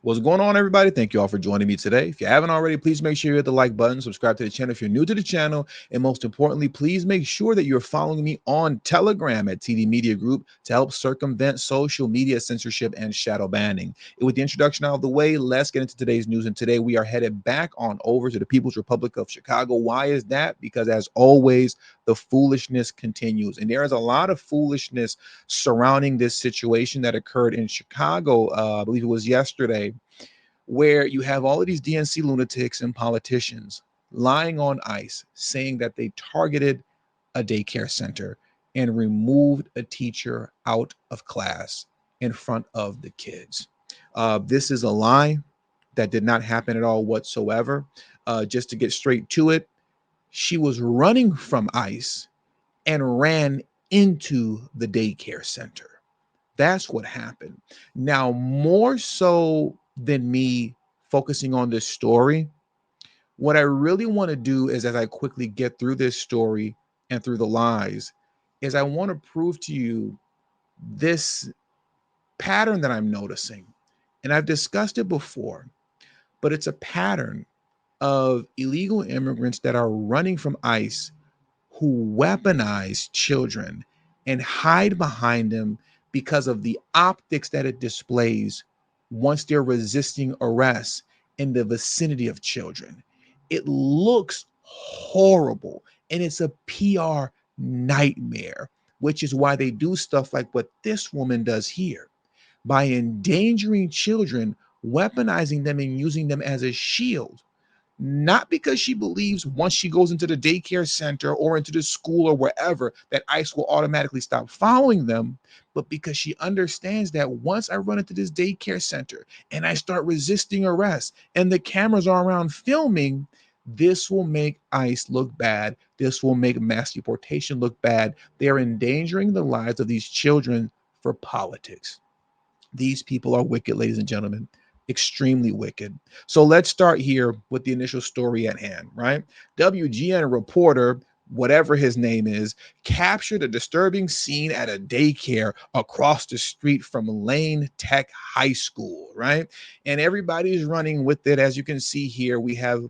What's going on, everybody? Thank you all for joining me today. If you haven't already, please make sure you hit the like button, subscribe to the channel if you're new to the channel, and most importantly, please make sure that you're following me on Telegram at TD Media Group to help circumvent social media censorship and shadow banning. And with the introduction out of the way, let's get into today's news. And today we are headed back on over to the People's Republic of Chicago. Why is that? Because as always, the foolishness continues. And there is a lot of foolishness surrounding this situation that occurred in Chicago. I believe it was yesterday, where you have all of these DNC lunatics and politicians lying on ice saying that they targeted a daycare center and removed a teacher out of class in front of the kids. This is a lie that did not happen at all whatsoever. Just to get straight to it, she was running from ICE and ran into the daycare center. That's what happened. Now, more so than me focusing on this story, what I really want to do is, as I quickly get through this story and through the lies, is I want to prove to you this pattern that I'm noticing. And I've discussed it before, but it's a pattern of illegal immigrants that are running from ICE who weaponize children and hide behind them because of the optics that it displays once they're resisting arrest in the vicinity of children. It looks horrible and it's a PR nightmare, which is why they do stuff like what this woman does here by endangering children, weaponizing them, and using them as a shield, not because she believes once she goes into the daycare center or into the school or wherever that ICE will automatically stop following them, but because she understands that once I run into this daycare center and I start resisting arrest and the cameras are around filming, this will make ICE look bad. This will make mass deportation look bad. They're endangering the lives of these children for politics. These people are wicked, ladies and gentlemen, extremely wicked. So let's start here with the initial story at hand, right? WGN reporter, whatever his name is, captured a disturbing scene at a daycare across the street from Lane Tech High School, right? And everybody's running with it. As you can see here, we have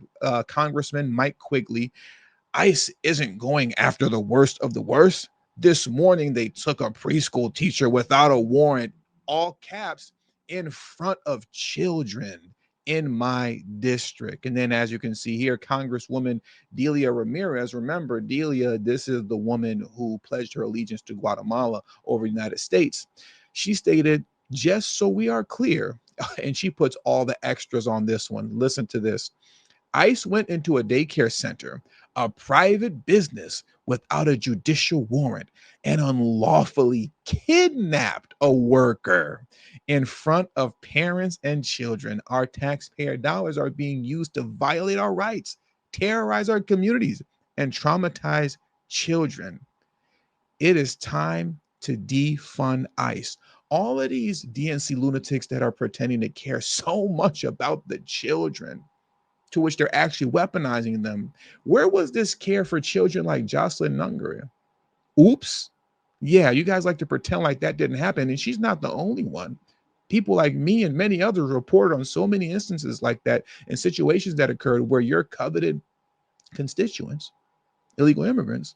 Congressman Mike Quigley. ICE isn't going after the worst of the worst. This morning, they took a preschool teacher without a warrant, all caps, in front of children in my district. And then, as you can see here, Congresswoman Delia Ramirez, remember, Delia, this is the woman who pledged her allegiance to Guatemala over the United States. She stated, just so we are clear, and she puts all the extras on this one. Listen to this. ICE went into a daycare center, a private business, without a judicial warrant and unlawfully kidnapped a worker in front of parents and children. Our taxpayer dollars are being used to violate our rights, terrorize our communities, and traumatize children. It is time to defund ICE. All of these DNC lunatics that are pretending to care so much about the children, to which they're actually weaponizing them. Where was this care for children like Jocelyn Nungaria? Oops. Yeah, you guys like to pretend like that didn't happen, and she's not the only one. People like me and many others reported on so many instances like that and situations that occurred where your coveted constituents, illegal immigrants,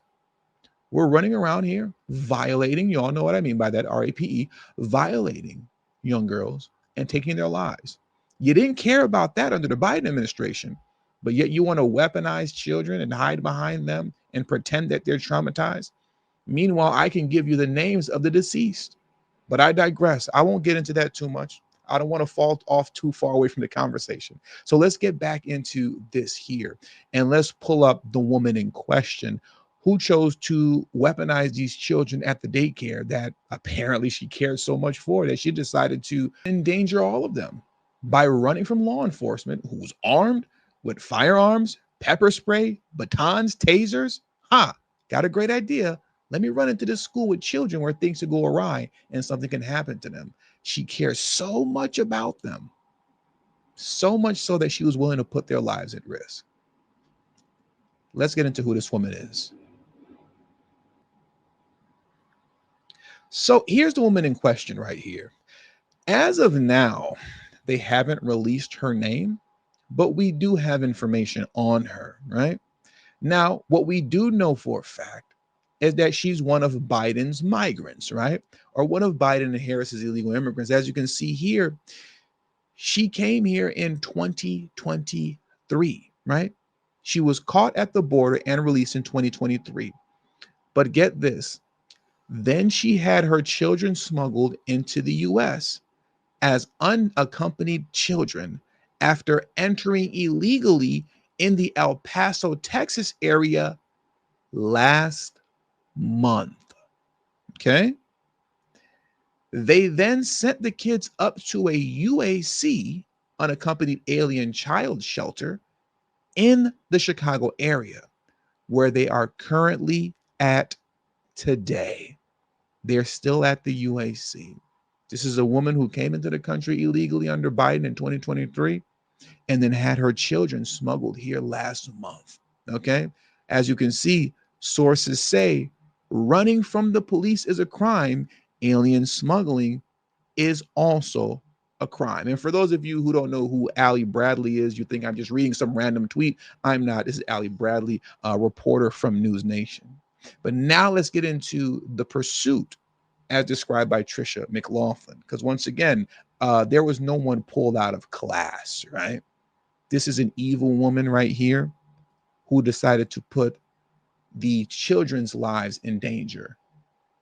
were running around here violating, you all know what I mean by that, RAPE, violating young girls and taking their lives. You didn't care about that under the Biden administration, but yet you want to weaponize children and hide behind them and pretend that they're traumatized. Meanwhile, I can give you the names of the deceased, but I digress. I won't get into that too much. I don't want to fall off too far away from the conversation. So let's get back into this here and let's pull up the woman in question who chose to weaponize these children at the daycare that apparently she cared so much for that she decided to endanger all of them by running from law enforcement who's armed with firearms, pepper spray, batons, tasers. Got a great idea. Let me run into this school with children where things could go awry and something can happen to them. She cares so much about them, so much so that she was willing to put their lives at risk. Let's get into who this woman is. So here's the woman in question right here. As of now, they haven't released her name, but we do have information on her, right? Now, what we do know for a fact is that she's one of Biden's migrants, right? Or one of Biden and Harris's illegal immigrants. As you can see here, she came here in 2023, right? She was caught at the border and released in 2023. But get this, then she had her children smuggled into the US as unaccompanied children after entering illegally in the El Paso, Texas area last month. Okay. They then sent the kids up to a UAC, unaccompanied alien child shelter, in the Chicago area, where they are currently at today. They're still at the UAC. This is a woman who came into the country illegally under Biden in 2023 and then had her children smuggled here last month. Okay. As you can see, sources say running from the police is a crime, alien smuggling is also a crime. And for those of you who don't know who Allie Bradley is, you think I'm just reading some random tweet. I'm not. This is Allie Bradley, a reporter from News Nation. But now let's get into the pursuit as described by Tricia McLaughlin. Because once again, there was no one pulled out of class, right? This is an evil woman right here who decided to put the children's lives in danger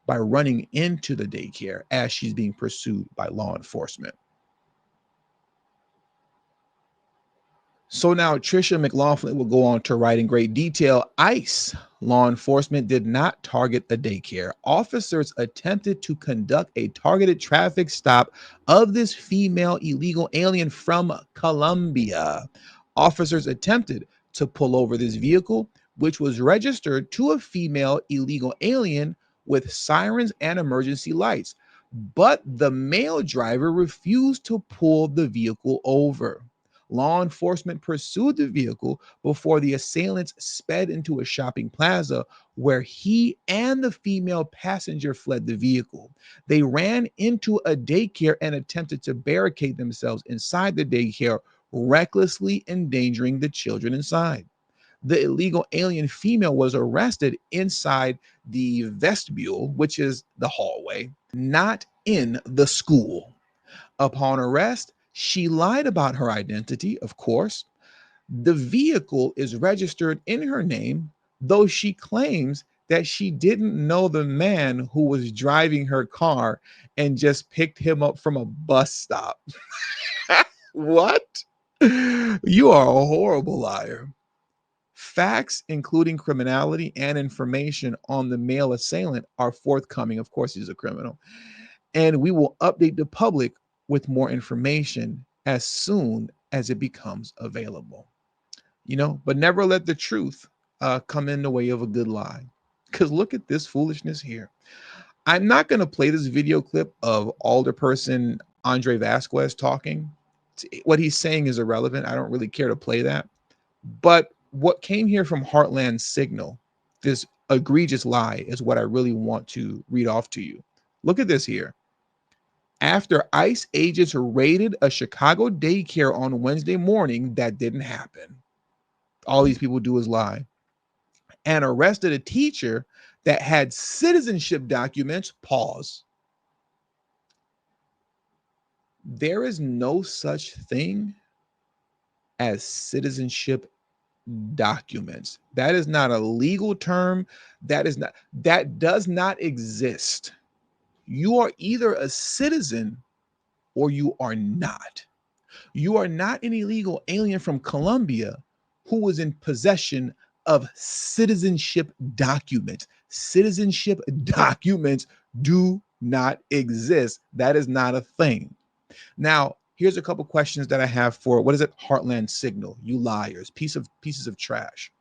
by running into the daycare as she's being pursued by law enforcement. So now Tricia McLaughlin will go on to write in great detail, ICE law enforcement did not target the daycare. Officers attempted to conduct a targeted traffic stop of this female illegal alien from Colombia. Officers attempted to pull over this vehicle, which was registered to a female illegal alien with sirens and emergency lights. But the male driver refused to pull the vehicle over. Law enforcement pursued the vehicle before the assailants sped into a shopping plaza where he and the female passenger fled the vehicle. They ran into a daycare and attempted to barricade themselves inside the daycare, recklessly endangering the children inside. The illegal alien female was arrested inside the vestibule, which is the hallway, not in the school. Upon arrest, she lied about her identity, of course. The vehicle is registered in her name, though she claims that she didn't know the man who was driving her car and just picked him up from a bus stop. What? You are a horrible liar. Facts, including criminality and information on the male assailant, are forthcoming. Of course, he's a criminal. And we will update the public with more information as soon as it becomes available. But never let the truth come in the way of a good lie. Because look at this foolishness here. I'm not going to play this video clip of Alderperson Andre Vasquez talking. What he's saying is irrelevant. I don't really care to play that. But what came here from Heartland Signal, this egregious lie, is what I really want to read off to you. Look at this here. After ICE agents raided a Chicago daycare on Wednesday morning, that didn't happen. All these people do is lie. And arrested a teacher that had citizenship documents. Pause. There is no such thing as citizenship documents. That is not a legal term. That does not exist. You are either a citizen or you are not. You are not an illegal alien from Colombia who was in possession of citizenship documents. Citizenship documents do not exist. That is not a thing. Now, here's a couple questions that I have for, what is it? Heartland Signal. You liars, pieces of trash.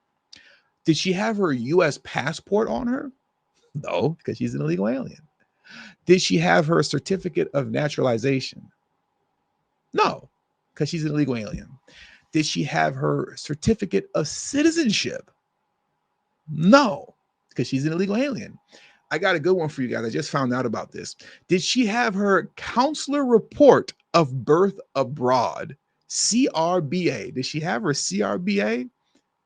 Did she have her US passport on her? No, because she's an illegal alien. Did she have her certificate of naturalization? No, because she's an illegal alien. Did she have her certificate of citizenship? No, because she's an illegal alien. I got a good one for you guys. I just found out about this. Did she have her counselor report of birth abroad. CRBA. Did she have her CRBA?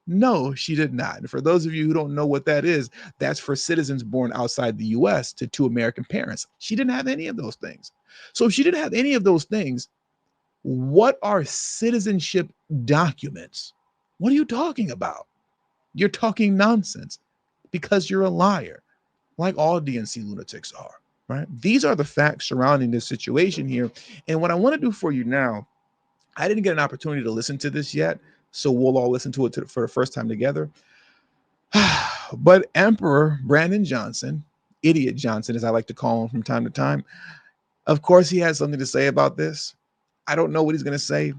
No, she did not. And for those of you who don't know what that is, that's for citizens born outside the US to two American parents. She didn't have any of those things. So if she didn't have any of those things, what are citizenship documents? What are you talking about? You're talking nonsense because you're a liar, like all DNC lunatics are, right? These are the facts surrounding this situation here. And what I want to do for you now, I didn't get an opportunity to listen to this yet, so we'll all listen to it for the first time together. But Emperor Brandon Johnson, Idiot Johnson, as I like to call him from time to time, of course, he has something to say about this. I don't know what he's going to say,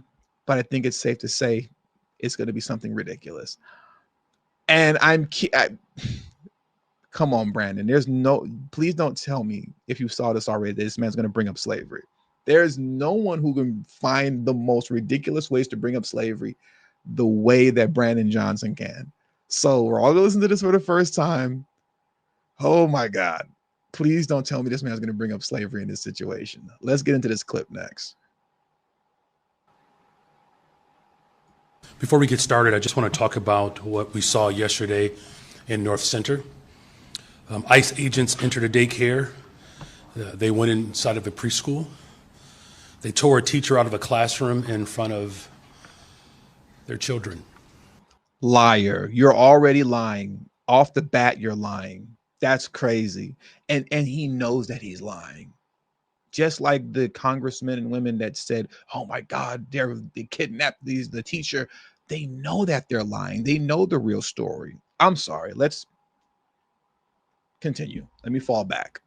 but I think it's safe to say it's going to be something ridiculous. And come on, Brandon. Please don't tell me if you saw this already, that this man's going to bring up slavery. There's no one who can find the most ridiculous ways to bring up slavery the way that Brandon Johnson can. So we're all going to listen to this for the first time. Oh my God. Please don't tell me this man's going to bring up slavery in this situation. Let's get into this clip next. Before we get started, I just want to talk about what we saw yesterday in North Center. ICE agents entered a daycare. They went inside of a preschool. They tore a teacher out of a classroom in front of their children. Liar. You're already lying. Off the bat, you're lying. That's crazy. And he knows that he's lying. Just like the congressmen and women that said, oh my God, they kidnapped the teacher. They know that they're lying. They know the real story. I'm sorry. Let's continue. Let me fall back.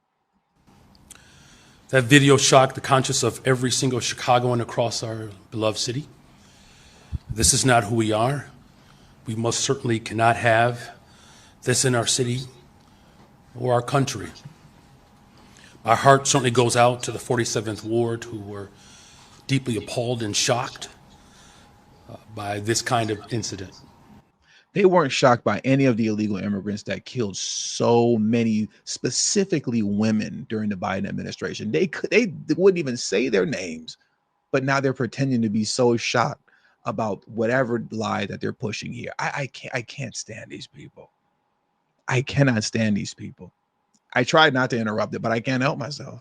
That video shocked the conscience of every single Chicagoan across our beloved city. This is not who we are. We most certainly cannot have this in our city or our country. My heart certainly goes out to the 47th Ward, who were deeply appalled and shocked by this kind of incident. They weren't shocked by any of the illegal immigrants that killed so many, specifically women, during the Biden administration. They wouldn't even say their names, but now they're pretending to be so shocked about whatever lie that they're pushing here. I can't stand these people. I cannot stand these people. I tried not to interrupt it, but I can't help myself.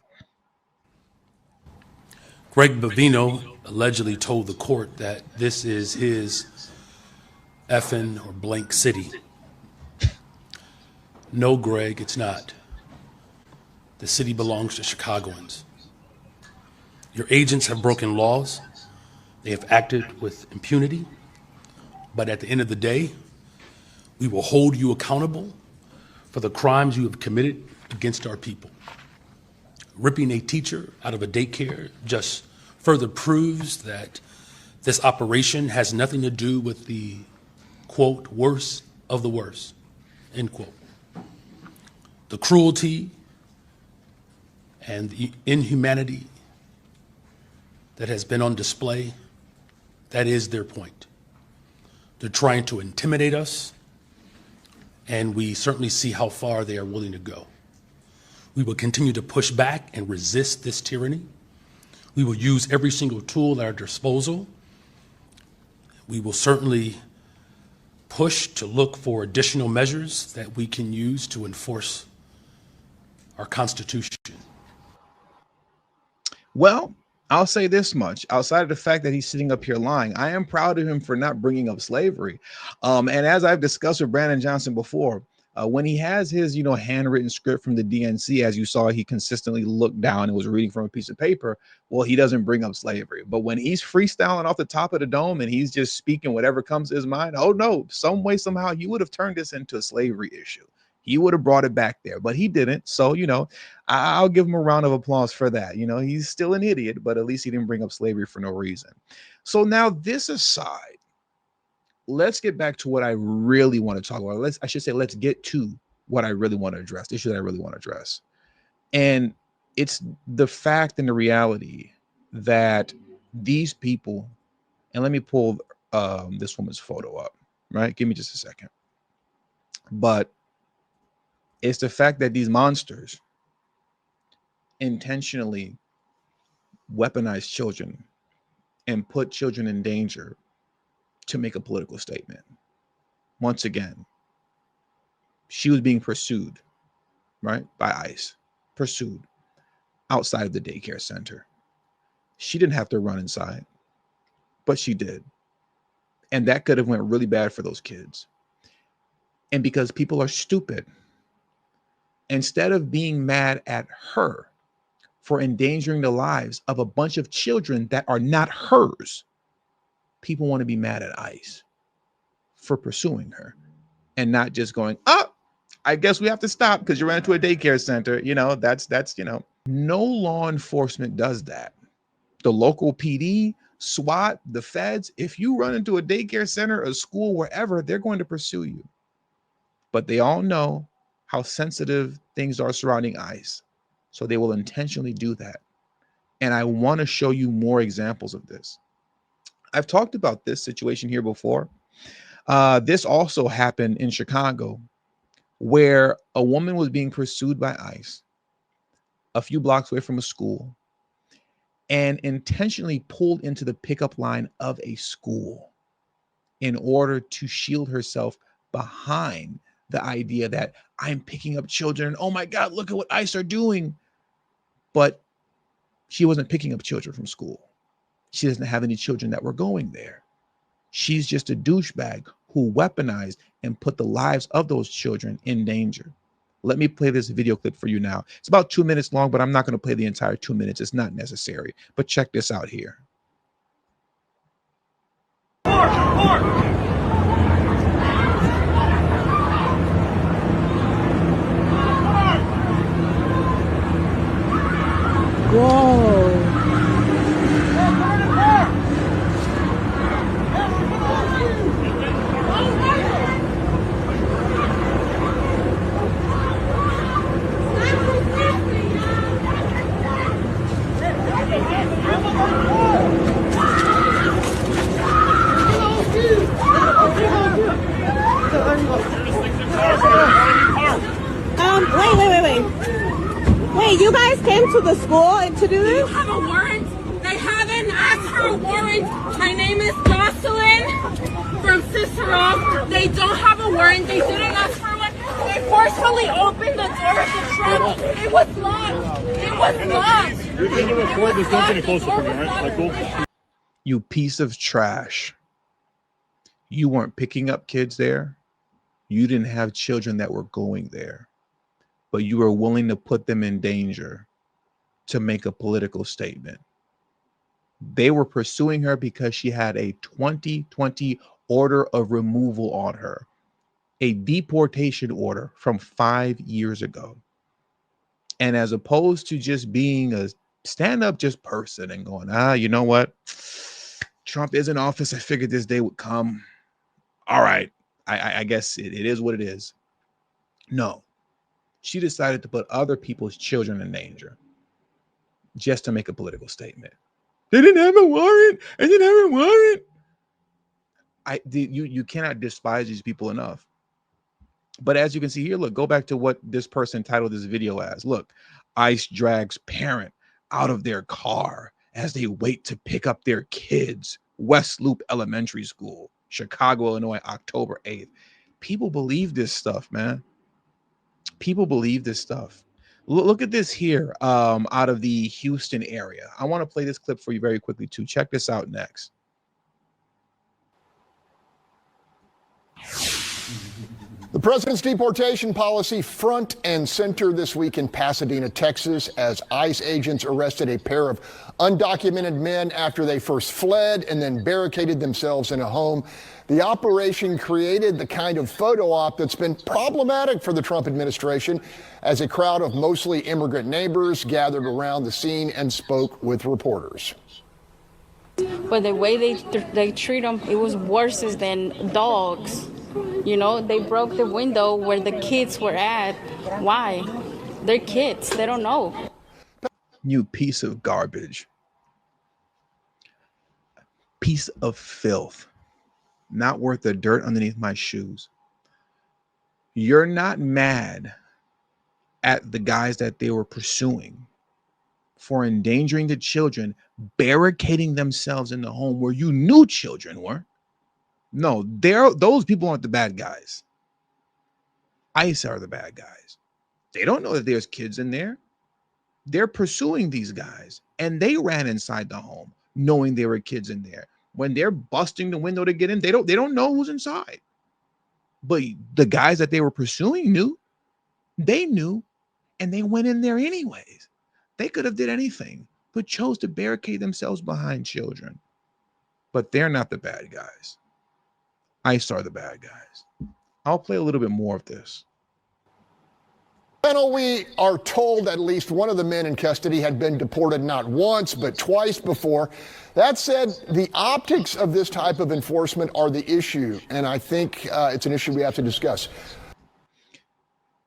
Greg Bavino allegedly told the court that this is his effing or blank city. No, Greg, it's not. The city belongs to Chicagoans. Your agents have broken laws. They have acted with impunity. But at the end of the day, we will hold you accountable for the crimes you have committed against our people. Ripping a teacher out of a daycare just further proves that this operation has nothing to do with the, quote, worst of the worst, end quote. The cruelty and the inhumanity that has been on display, that is their point. They're trying to intimidate us, and we certainly see how far they are willing to go. We will continue to push back and resist this tyranny. We will use every single tool at our disposal. We will certainly push to look for additional measures that we can use to enforce our Constitution. Well, I'll say this much. Outside of the fact that he's sitting up here lying, I am proud of him for not bringing up slavery. And as I've discussed with Brandon Johnson before, when he has his, handwritten script from the DNC, as you saw, he consistently looked down and was reading from a piece of paper. Well, he doesn't bring up slavery. But when he's freestyling off the top of the dome and he's just speaking whatever comes to his mind, oh no, some way, somehow, he would have turned this into a slavery issue. He would have brought it back there, but he didn't. So, I'll give him a round of applause for that. He's still an idiot, but at least he didn't bring up slavery for no reason. So now, this aside, let's get back to what I really want to talk about. Let's get to what I really want to address, the issue that I really want to address. And it's the fact and the reality that these people, and let me pull this woman's photo up, right? Give me just a second. But it's the fact that these monsters intentionally weaponize children and put children in danger to make a political statement. Once again, she was being pursued, right, by ICE, pursued outside of the daycare center. She didn't have to run inside, but she did. And that could have went really bad for those kids. And because people are stupid, instead of being mad at her for endangering the lives of a bunch of children that are not hers, people want to be mad at ICE for pursuing her and not just going, oh, I guess we have to stop because you ran into a daycare center. No law enforcement does that. The local PD, SWAT, the feds, if you run into a daycare center, a school, wherever, they're going to pursue you. But they all know how sensitive things are surrounding ICE. So they will intentionally do that. And I want to show you more examples of this. I've talked about this situation here before. This also happened in Chicago, where a woman was being pursued by ICE a few blocks away from a school and intentionally pulled into the pickup line of a school in order to shield herself behind the idea that I'm picking up children. Oh my God, look at what ICE are doing. But she wasn't picking up children from school. She doesn't have any children that were going there. She's just a douchebag who weaponized and put the lives of those children in danger. Let me play this video clip for you now. It's about 2 minutes long, but I'm not going to play the entire 2 minutes. It's not necessary. But check this out here. Whoa. Wait, you guys came to the school to do this? Do you have a warrant? They haven't asked for a warrant. My name is Jocelyn from Cicero. They don't have a warrant. They didn't ask for one. They forcefully opened the door of the truck. It was locked. It was locked. You're going to record this. Don't get it closer from me, all right? Like, You piece of trash. You weren't picking up kids there. You didn't have children that were going there, but you were willing to put them in danger to make a political statement. They were pursuing her because she had a 2020 order of removal on her, a deportation order from 5 years ago. And as opposed to just being a stand-up just person and going, you know what? Trump is in office. I figured this day would come. All right. I guess it is what it is. No. She decided to put other people's children in danger just to make a political statement. They didn't have a warrant. I didn't have a warrant. You cannot despise these people enough. But as you can see here, look, go back to what this person titled this video as. Look, ICE drags parent out of their car as they wait to pick up their kids. West Loop Elementary School, Chicago, Illinois, October 8th. People believe this stuff, man. People believe this stuff. Look at this here out of the Houston area. I want to play this clip for you very quickly too. Check this out next. The president's deportation policy front and center this week in Pasadena, Texas, as ICE agents arrested a pair of undocumented men after they first fled and then barricaded themselves in a home. The operation created the kind of photo op that's been problematic for the Trump administration, as a crowd of mostly immigrant neighbors gathered around the scene and spoke with reporters. But the way they treat them, it was worse than dogs. You know, they broke the window where the kids were at. Why? They're kids. They don't know. You piece of garbage. Piece of filth. Not worth the dirt underneath my shoes. You're not mad at the guys that they were pursuing. for endangering the children, barricading themselves in the home where you knew children were. No, those people aren't the bad guys. ICE are the bad guys. They don't know that there's kids in there. They're pursuing these guys, and they ran inside the home knowing there were kids in there. When they're busting the window to get in, they don't know who's inside. But the guys that they were pursuing knew. They knew, and they went in there anyways. They could have did anything, but chose to barricade themselves behind children. But they're not the bad guys. ICE are the bad guys. I'll play a little bit more of this. Panel, we are told at least one of the men in custody had been deported not once, but twice before. That said, the optics of this type of enforcement are the issue, and I think it's an issue we have to discuss.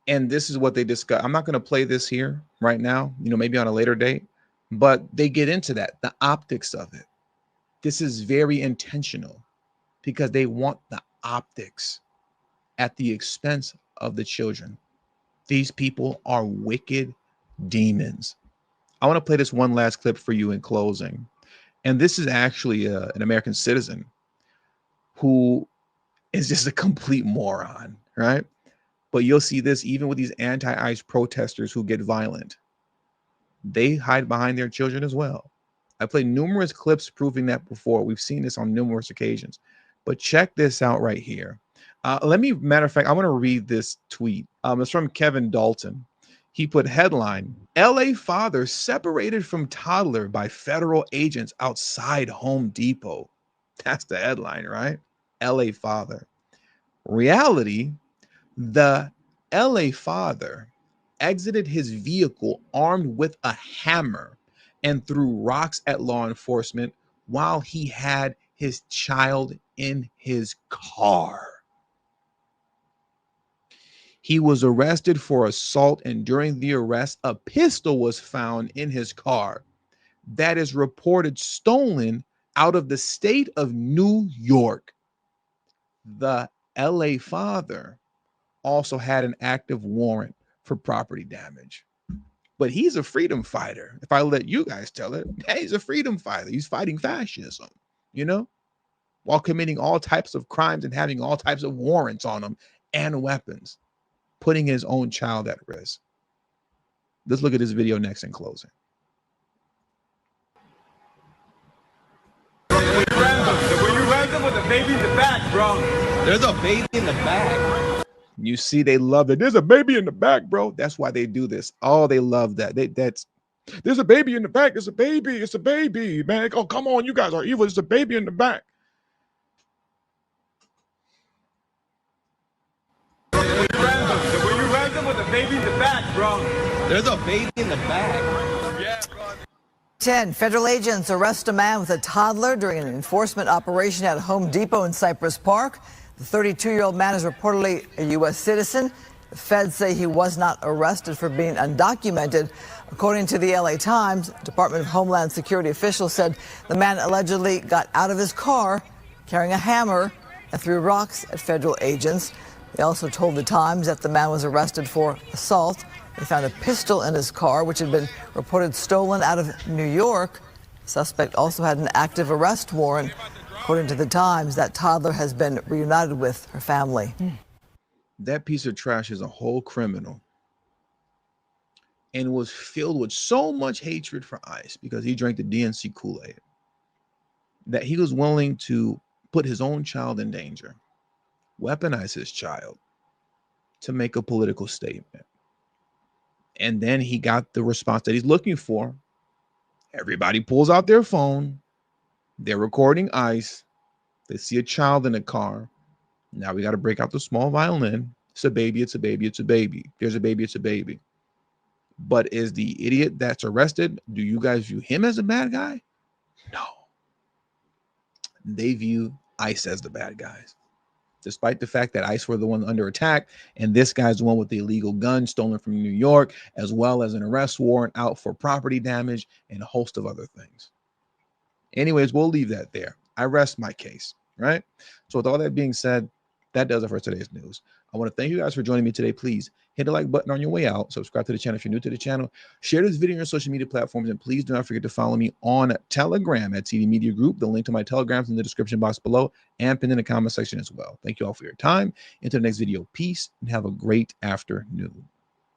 And this is what they discuss. I'm not going to play this here right now, maybe on a later date, but they get into that, the optics of it. This is very intentional because they want the optics at the expense of the children. These people are wicked demons. I want to play this one last clip for you in closing. And this is actually an American citizen who is just a complete moron, right? But you'll see this even with these anti-ICE protesters who get violent. They hide behind their children as well. I played numerous clips proving that before. We've seen this on numerous occasions. But check this out right here. Matter of fact, I want to read this tweet. It's from Kevin Dalton. He put headline, LA father separated from toddler by federal agents outside Home Depot. That's the headline, right? LA father. Reality, the LA father exited his vehicle armed with a hammer and threw rocks at law enforcement while he had his child in his car. He was arrested for assault, and during the arrest, a pistol was found in his car that is reported stolen out of the state of New York. The LA father also had an active warrant for property damage. But he's a freedom fighter. If I let you guys tell it, hey, he's a freedom fighter. He's fighting fascism, while committing all types of crimes and having all types of warrants on him and weapons, putting his own child at risk. Let's look at this video next in closing. Were you random with a baby in the back, bro? There's a baby in the back. You see, they love it. There's a baby in the back, bro. That's why they do this. Oh, they love that. There's a baby in the back. It's a baby. It's a baby, man. Oh, come on. You guys are evil. It's a baby in the back. Were you random with a baby in the back, bro? There's a baby in the back. Yeah, bro. 10 federal agents arrest a man with a toddler during an enforcement operation at Home Depot in Cypress Park. The 32-year-old man is reportedly a U.S. citizen. The feds say he was not arrested for being undocumented. According to the LA Times, Department of Homeland Security officials said the man allegedly got out of his car carrying a hammer and threw rocks at federal agents. They also told the Times that the man was arrested for assault. They found a pistol in his car, which had been reported stolen out of New York. The suspect also had an active arrest warrant. According to the Times, that toddler has been reunited with her family. That piece of trash is a whole criminal and was filled with so much hatred for ICE because he drank the DNC Kool-Aid that he was willing to put his own child in danger, weaponize his child to make a political statement. And then he got the response that he's looking for. Everybody pulls out their phone. They're recording ICE. They see a child in a car. Now we got to break out the small violin. It's a baby. It's a baby. It's a baby. There's a baby. It's a baby. But is the idiot that's arrested, do you guys view him as a bad guy? No. They view ICE as the bad guys, despite the fact that ICE were the one under attack, and this guy's the one with the illegal gun stolen from New York, as well as an arrest warrant out for property damage and a host of other things. Anyways, we'll leave that there. I rest my case, right? So with all that being said, that does it for today's news. I want to thank you guys for joining me today. Please hit the like button on your way out. Subscribe to the channel if you're new to the channel. Share this video on your social media platforms. And please do not forget to follow me on Telegram at TD Media Group. The link to my Telegram is in the description box below and pinned in the comment section as well. Thank you all for your time. Until the next video, peace and have a great afternoon.